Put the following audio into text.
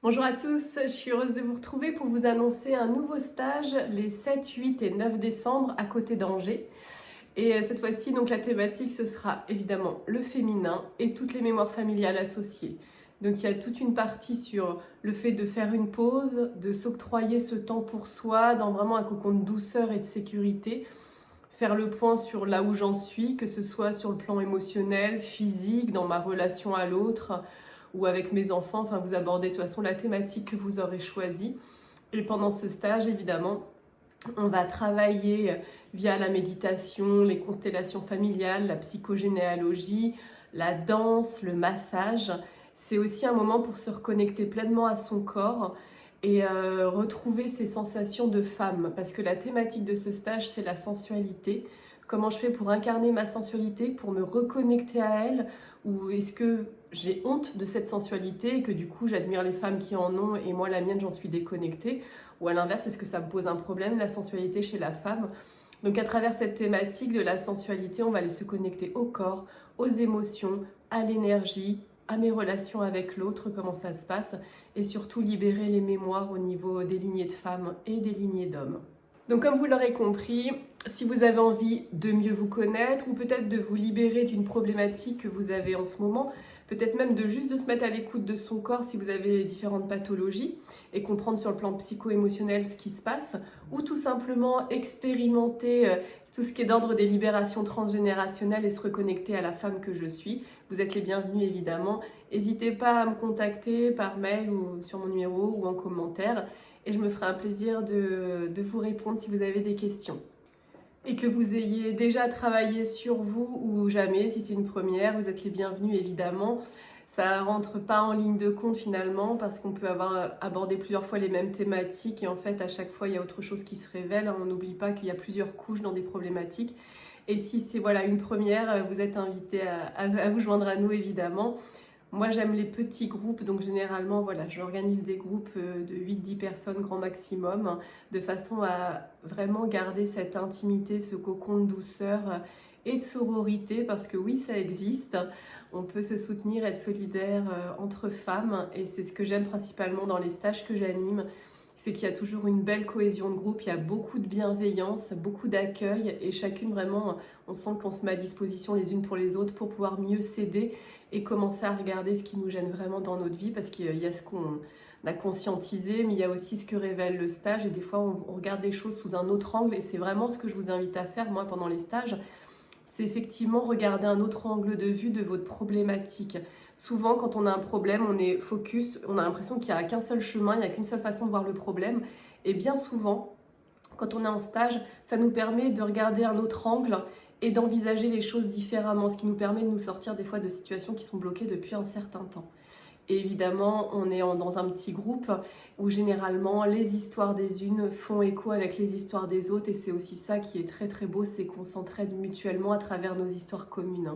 Bonjour à tous, je suis heureuse de vous retrouver pour vous annoncer un nouveau stage les 7, 8 et 9 décembre à côté d'Angers. Et cette fois-ci, donc la thématique, ce sera évidemment le féminin et toutes les mémoires familiales associées. Donc il y a toute une partie sur le fait de faire une pause, de s'octroyer ce temps pour soi dans vraiment un cocon de douceur et de sécurité. Faire le point sur là où j'en suis, que ce soit sur le plan émotionnel, physique, dans ma relation à l'autre ou avec mes enfants. Enfin, vous abordez de toute façon la thématique que vous aurez choisie. Et pendant ce stage, évidemment, on va travailler via la méditation, les constellations familiales, la psychogénéalogie, la danse, le massage. C'est aussi un moment pour se reconnecter pleinement à son corps et retrouver ses sensations de femme. Parce que la thématique de ce stage, c'est la sensualité. Comment je fais pour incarner ma sensualité, pour me reconnecter à elle? Ou est-ce que j'ai honte de cette sensualité et que du coup j'admire les femmes qui en ont et moi la mienne j'en suis déconnectée? Ou à l'inverse, est-ce que ça me pose un problème, la sensualité chez la femme? Donc à travers cette thématique de la sensualité, on va aller se connecter au corps, aux émotions, à l'énergie, à mes relations avec l'autre, comment ça se passe, et surtout libérer les mémoires au niveau des lignées de femmes et des lignées d'hommes. Donc comme vous l'aurez compris, si vous avez envie de mieux vous connaître ou peut-être de vous libérer d'une problématique que vous avez en ce moment, peut-être même de juste de se mettre à l'écoute de son corps si vous avez différentes pathologies et comprendre sur le plan psycho-émotionnel ce qui se passe, ou tout simplement expérimenter tout ce qui est d'ordre des libérations transgénérationnelles et se reconnecter à la femme que je suis, vous êtes les bienvenus évidemment. N'hésitez pas à me contacter par mail ou sur mon numéro ou en commentaire et je me ferai un plaisir de vous répondre si vous avez des questions. Et que vous ayez déjà travaillé sur vous ou jamais, si c'est une première, vous êtes les bienvenus évidemment. Ça rentre pas en ligne de compte finalement parce qu'on peut avoir abordé plusieurs fois les mêmes thématiques et en fait à chaque fois il y a autre chose qui se révèle. On n'oublie pas qu'il y a plusieurs couches dans des problématiques. Et si c'est voilà une première, vous êtes invité à vous joindre à nous évidemment. Moi, j'aime les petits groupes, donc généralement, voilà, j'organise des groupes de 8-10 personnes grand maximum, hein, de façon à vraiment garder cette intimité, ce cocon de douceur et de sororité, parce que oui, ça existe. On peut se soutenir, être solidaire entre femmes, et c'est ce que j'aime principalement dans les stages que j'anime, c'est qu'il y a toujours une belle cohésion de groupe, il y a beaucoup de bienveillance, beaucoup d'accueil, et chacune vraiment, on sent qu'on se met à disposition les unes pour les autres pour pouvoir mieux s'aider et commencer à regarder ce qui nous gêne vraiment dans notre vie, parce qu'il y a ce qu'on a conscientisé, mais il y a aussi ce que révèle le stage, et des fois on regarde des choses sous un autre angle, et c'est vraiment ce que je vous invite à faire moi pendant les stages, c'est effectivement regarder un autre angle de vue de votre problématique. Souvent, quand on a un problème, on est focus, on a l'impression qu'il n'y a qu'un seul chemin, il n'y a qu'une seule façon de voir le problème. Et bien souvent, quand on est en stage, ça nous permet de regarder un autre angle et d'envisager les choses différemment, ce qui nous permet de nous sortir des fois de situations qui sont bloquées depuis un certain temps. Et évidemment, on est dans un petit groupe où généralement les histoires des unes font écho avec les histoires des autres, et c'est aussi ça qui est très très beau, c'est qu'on s'entraide mutuellement à travers nos histoires communes.